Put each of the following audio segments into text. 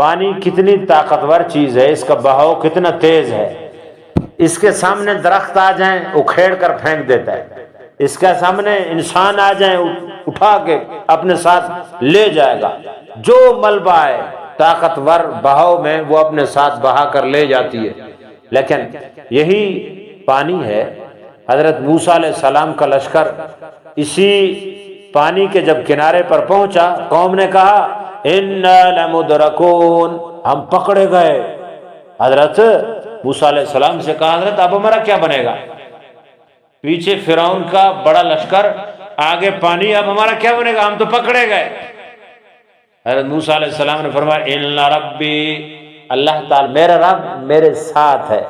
پانی کتنی طاقتور چیز ہے، اس کا بہاؤ کتنا تیز ہے، اس کے سامنے درخت آ جائیں اکھیڑ کر پھینک دیتا ہے، اس کے سامنے انسان آ جائیں اٹھا کے اپنے ساتھ لے جائے گا، جو ملبہ ہے طاقتور بہاؤ میں وہ اپنے ساتھ بہا کر لے جاتی ہے۔ لیکن یہی پانی ہے، حضرت موسیٰ علیہ السلام کا لشکر اسی پانی کے جب کنارے پر پہنچا، قوم نے کہا اِنَّا لَمُدْرَكُونَ، ہم پکڑے گئے۔ حضرت موسیٰ علیہ السلام سے کہا حضرت اب ہمارا کیا بنے گا؟ پیچھے فرعون کا بڑا لشکر، آگے پانی، اب ہمارا کیا بنے گا؟ ہم تو پکڑے گئے۔ حضرت موسیٰ علیہ السلام نے فرمایا ان ربی، اللہ تعالی میرا رب میرے ساتھ ہے،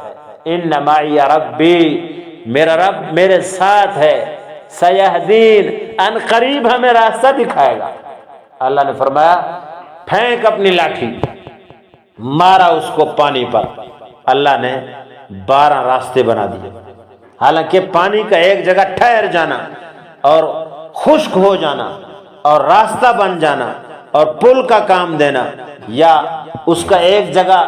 ان معی ربی، میرا رب میرے ساتھ ہے، سیہدین، ان قریب ہمیں راستہ دکھائے گا۔ اللہ نے فرمایا پھینک اپنی لاٹھی، مارا اس کو پانی پر، اللہ نے 12 راستے بنا دیے۔ حالانکہ پانی کا ایک جگہ ٹھہر جانا اور خشک ہو جانا اور راستہ بن جانا اور پل کا کام دینا، یا اس کا ایک جگہ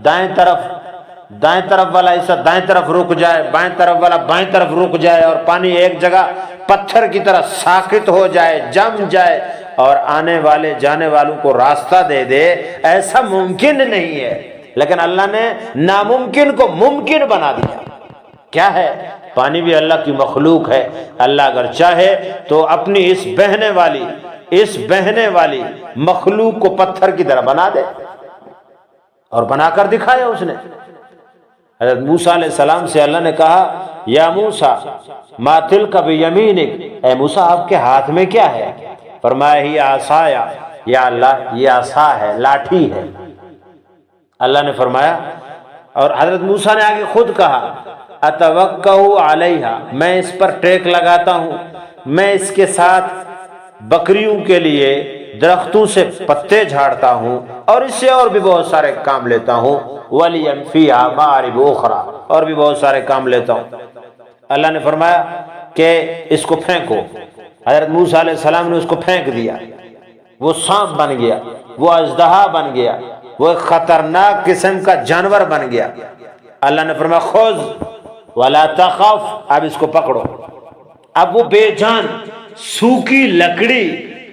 دائیں طرف والا حصہ دائیں طرف رک جائے، بائیں طرف والا بائیں طرف رک جائے، اور پانی ایک جگہ پتھر کی طرح ساکت ہو جائے، جم جائے اور آنے والے جانے والوں کو راستہ دے دے، ایسا ممکن نہیں ہے۔ لیکن اللہ نے ناممکن کو ممکن بنا دیا۔ کیا ہے؟ پانی بھی اللہ کی مخلوق ہے۔ اللہ اگر چاہے تو اپنی اس بہنے والی مخلوق کو پتھر کی طرح بنا دے، اور بنا کر دکھایا اس نے۔ حضرت موسیٰ علیہ السلام سے اللہ نے کہا یا موسیٰ ما تلک بیمینک، اے موسیٰ آپ کے ہاتھ میں کیا ہے؟ فرمایا ہی عصایا، یا اللہ یہ عصا ہے، لاٹھی ہے۔ اللہ نے فرمایا، اور حضرت موسیٰ نے آگے خود کہا اتوکا علیہا، میں اس پر ٹیک لگاتا ہوں، میں اس کے ساتھ بکریوں کے لیے درختوں سے پتے جھاڑتا ہوں، اور اس سے اور بھی بہت سارے کام لیتا ہوں، وَلِيَمْ فِيهَا مَعَارِبُ أُخْرَى، اور بھی بہت سارے کام لیتا ہوں۔ اللہ نے فرمایا کہ اس کو پھینکو۔ حضرت موسیٰ علیہ السلام نے اس کو پھینک دیا، وہ سانپ بن گیا، وہ اژدہا بن گیا، وہ ایک خطرناک قسم کا جانور بن گیا۔ اللہ نے فرمایا خذ ولا تخف، اب اس کو پکڑو۔ اب وہ بے جان سوکھی لکڑی،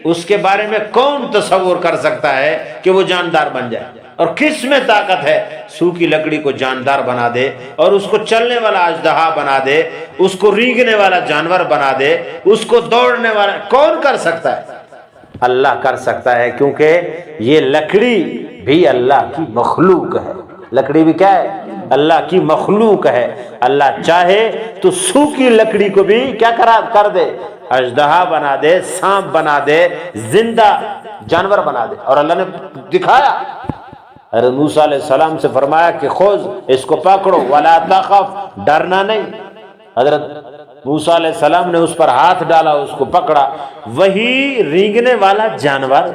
اس کے بارے میں کون تصور کر سکتا ہے کہ وہ جاندار بن جائے؟ اور کس میں طاقت ہے سوکھی لکڑی کو جاندار بنا دے، اور اس کو چلنے والا اژدہا بنا دے، اس کو رینگنے والا جانور بنا دے، اس کو دوڑنے والا؟ کون کر سکتا ہے؟ اللہ کر سکتا ہے، کیونکہ یہ لکڑی بھی اللہ کی مخلوق ہے۔ لکڑی بھی کیا ہے؟ اللہ کی مخلوق ہے۔ اللہ چاہے تو سوکھی لکڑی کو بھی کیا کر دے، اژدہا بنا دے، سانپ بنا دے، زندہ جانور بنا دے۔ اور اللہ نے دکھایا۔ حضرت موسیٰ علیہ السلام سے فرمایا کہ خذ، اس کو پکڑو، ولا تخف، ڈرنا نہیں۔ حضرت موسیٰ علیہ السلام نے اس پر ہاتھ ڈالا، اس کو پکڑا، وہی رینگنے والا جانور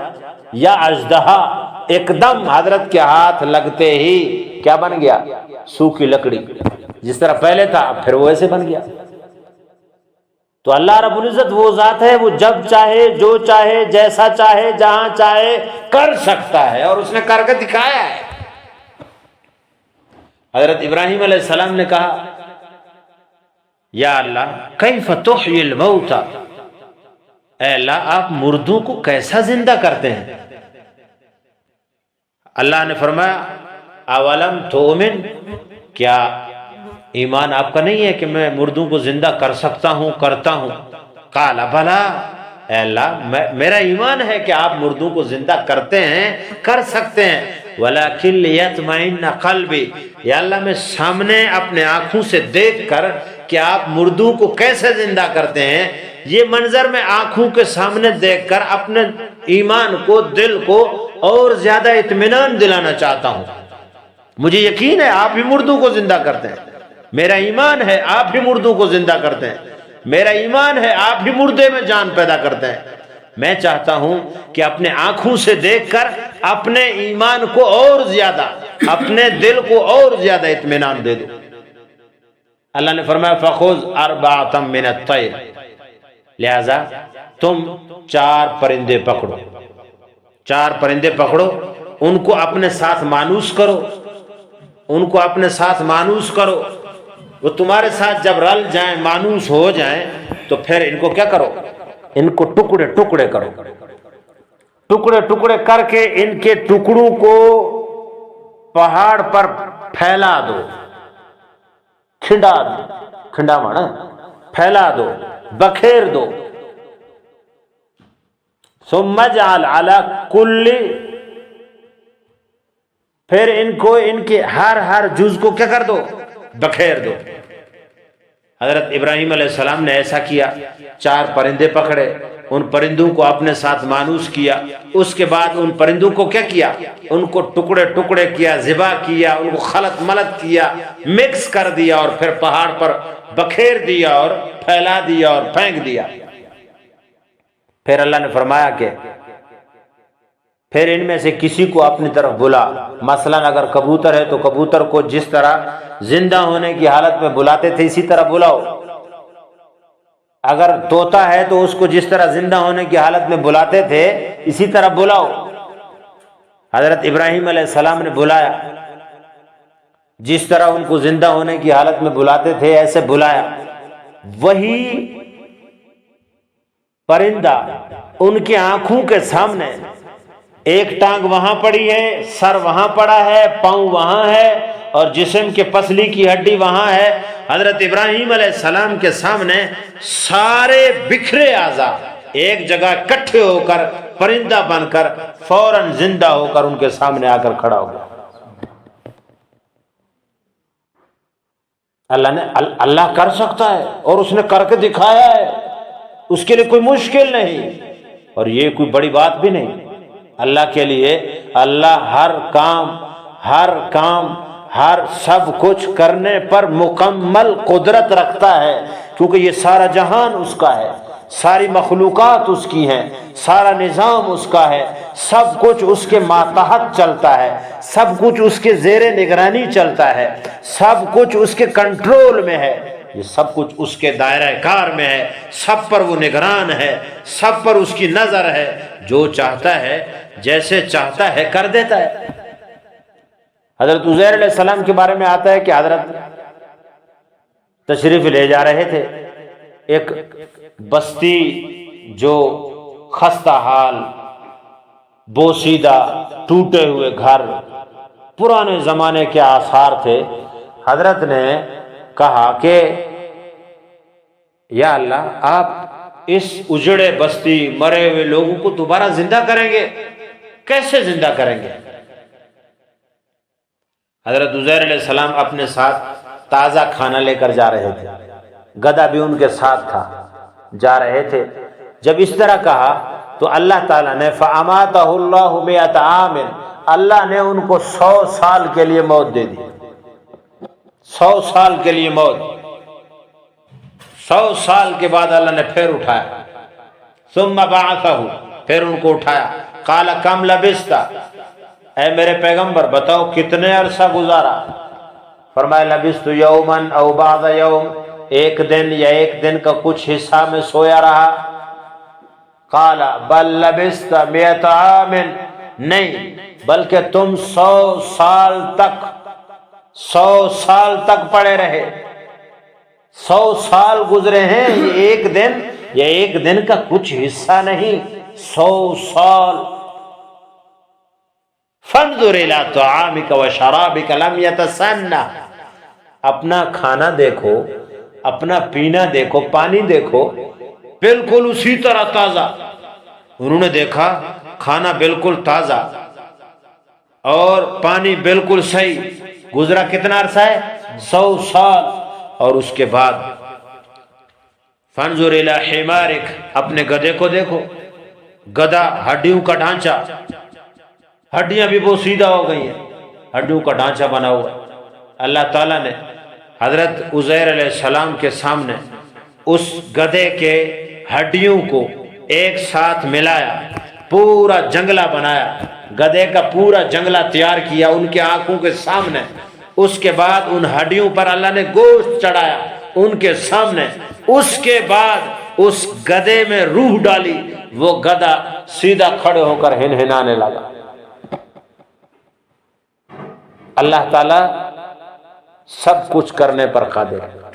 یا اژدہا ایک دم حضرت کے ہاتھ لگتے ہی کیا بن گیا؟ سوکھی لکڑی، جس طرح پہلے تھا پھر وہ ایسے بن گیا۔ تو اللہ رب العزت وہ ذات ہے، وہ جب چاہے، جو چاہے، جیسا چاہے، جہاں چاہے کر سکتا ہے، اور اس نے کر کے دکھایا ہے۔ حضرت ابراہیم علیہ السلام نے کہا یا اللہ کیف تحیی الموتى، اے اللہ آپ مردوں کو کیسا زندہ کرتے ہیں؟ اللہ نے فرمایا اولم تؤمن، کیا ایمان آپ کا نہیں ہے کہ میں مردوں کو زندہ کر سکتا ہوں، کرتا ہوں؟ قال بلا، اے اللہ میرا ایمان ہے کہ آپ مردوں کو زندہ کرتے ہیں، کر سکتے ہیں، ولکن لیطمئن قلبی، یا اللہ میں سامنے اپنے آنکھوں سے دیکھ کر کہ آپ مردوں کو کیسے زندہ کرتے ہیں، یہ منظر میں آنکھوں کے سامنے دیکھ کر اپنے ایمان کو، دل کو اور زیادہ اطمینان دلانا چاہتا ہوں۔ مجھے یقین ہے آپ ہی مردوں کو زندہ کرتے ہیں، میرا ایمان ہے آپ ہی مردوں کو زندہ کرتے ہیں، میرا ایمان ہے آپ ہی مردے میں جان پیدا کرتے ہیں۔ میں چاہتا ہوں کہ اپنے آنکھوں سے دیکھ کر اپنے ایمان کو اور زیادہ، اپنے دل کو اور زیادہ اطمینان دے دو۔ اللہ نے فرمایا فخذ اربعۃ من الطیر، لہذا تم 4 پرندے پکڑو، 4 پرندے پکڑو، ان کو اپنے ساتھ مانوس کرو، ان کو اپنے ساتھ مانوس کرو، وہ تمہارے ساتھ جب رل جائیں، مانوس ہو جائیں، تو پھر ان کو کیا کرو، ان کو ٹکڑے ٹکڑے کرو، ٹکڑے ٹکڑے کر کے ان کے ٹکڑوں کو پہاڑ پر پھیلا دو، کھنڈا دو، کھنڈا مانا پھیلا دو، بکھیر دو، ثم اجعل علی کل، پھر ان کو ان کے ہر جز کو کیا کر دو، بکھیر دو۔ حضرت ابراہیم علیہ السلام نے ایسا کیا، 4 پرندے پکڑے، ان پرندوں کو اپنے ساتھ مانوس کیا، اس کے بعد ان پرندوں کو کیا کیا، ان کو ٹکڑے ٹکڑے کیا، ذبح کیا، ان کو خلط ملط کیا، مکس کر دیا، اور پھر پہاڑ پر بکھیر دیا اور پھیلا دیا اور پھینک دیا۔ پھر اللہ نے فرمایا کہ پھر ان میں سے کسی کو اپنی طرف بلا، مثلا اگر کبوتر ہے تو کبوتر کو جس طرح زندہ ہونے کی حالت میں بلاتے تھے اسی طرح بلاؤ، اگر طوطا ہے تو اس کو جس طرح زندہ ہونے کی حالت میں بلاتے تھے اسی طرح بلاؤ۔ حضرت ابراہیم علیہ السلام نے بلایا، جس طرح ان کو زندہ ہونے کی حالت میں بلاتے تھے ایسے بلایا، وہی پرندہ ان کی آنکھوں کے سامنے، ایک ٹانگ وہاں پڑی ہے، سر وہاں پڑا ہے، پاؤں وہاں ہے، اور جسم کے پسلی کی ہڈی وہاں ہے۔ حضرت ابراہیم علیہ السلام کے سامنے سارے بکھرے اعضاء ایک جگہ اکٹھے ہو کر پرندہ بن کر فوراً زندہ ہو کر ان کے سامنے آ کر کھڑا ہو گیا۔ اللہ کر سکتا ہے، اور اس نے کر کے دکھایا ہے، اس کے لیے کوئی مشکل نہیں، اور یہ کوئی بڑی بات بھی نہیں۔ اللہ کے لیے، اللہ ہر کام ہر سب کچھ کرنے پر مکمل قدرت رکھتا ہے، کیونکہ یہ سارا جہان اس کا ہے، ساری مخلوقات اس کی ہیں، سارا نظام اس کا ہے، سب کچھ اس کے ماتحت چلتا ہے، سب کچھ اس کے زیر نگرانی چلتا ہے، سب کچھ اس کے کنٹرول میں ہے، یہ سب کچھ اس کے دائرہ کار میں ہے، سب پر وہ نگران ہے، سب پر اس کی نظر ہے، جو چاہتا ہے جیسے چاہتا ہے کر دیتا ہے۔ حضرت عزیر علیہ السلام کے بارے میں آتا ہے کہ حضرت تشریف لے جا رہے تھے، ایک بستی جو خستہ حال، بوسیدہ، ٹوٹے ہوئے گھر، پرانے زمانے کے آثار تھے۔ حضرت نے کہا کہ یا اللہ، آپ اس اجڑے بستی، مرے ہوئے لوگوں کو دوبارہ زندہ کریں گے؟ کیسے زندہ کریں گے؟ حضرت عزیر علیہ السلام اپنے ساتھ تازہ کھانا لے کر جا رہے تھے، گدھا بھی ان کے ساتھ تھا، جا رہے تھے۔ جب اس طرح کہا تو اللہ تعالیٰ نے فَأَمَاتَهُ اللَّهُ مِئَةَ عَامٍ، اللہ نے ان کو 100 سال کے لیے موت دے دی، 100 سال کے لیے موت۔ 100 سال کے بعد اللہ نے پھر اٹھایا، ثم بعثه، پھر ان کو اٹھایا، قال کم لبثت، اے میرے پیغمبر بتاؤ کتنے عرصہ گزارا؟ فرمایا لبثت یوما او بعض یوم، ایک دن یا ایک دن کا کچھ حصہ میں سویا رہا۔ قال بل لبثت 100 عام، نہیں بلکہ تم 100 سال تک پڑے رہے، 100 سال گزرے ہیں، یہ ایک دن یا ایک دن کا کچھ حصہ نہیں، 100 سال۔ فانظر الى طعامك وشرابك لم يتسنى، اپنا کھانا دیکھو، اپنا پینا دیکھو، پانی دیکھو، بالکل اسی طرح تازہ۔ انہوں نے دیکھا کھانا بالکل تازہ اور پانی بالکل صحیح۔ گزرا کتنا عرصہ ہے؟ 100 سال۔ اور اس کے بعد فانظر الى حمارک، اپنے گدھے کو دیکھو، گدھا ہڈیوں کا ڈھانچہ، ہڈیاں بھی وہ سیدھا ہو گئی ہیں، ہڈیوں کا ڈھانچہ بنا ہوا۔ اللہ تعالیٰ نے حضرت عزیر علیہ السلام کے سامنے اس گدھے کے ہڈیوں کو ایک ساتھ ملایا، پورا جنگلہ بنایا، گدھے کا پورا جنگلہ تیار کیا ان کے آنکھوں کے سامنے۔ اس کے بعد ان ہڈیوں پر اللہ نے گوشت چڑھایا ان کے سامنے۔ اس کے بعد اس گدھے میں روح ڈالی، وہ گدھا سیدھا کھڑے ہو کر ہنہنانے لگا۔ اللہ تعالیٰ سب کچھ کرنے پر قادر ہے۔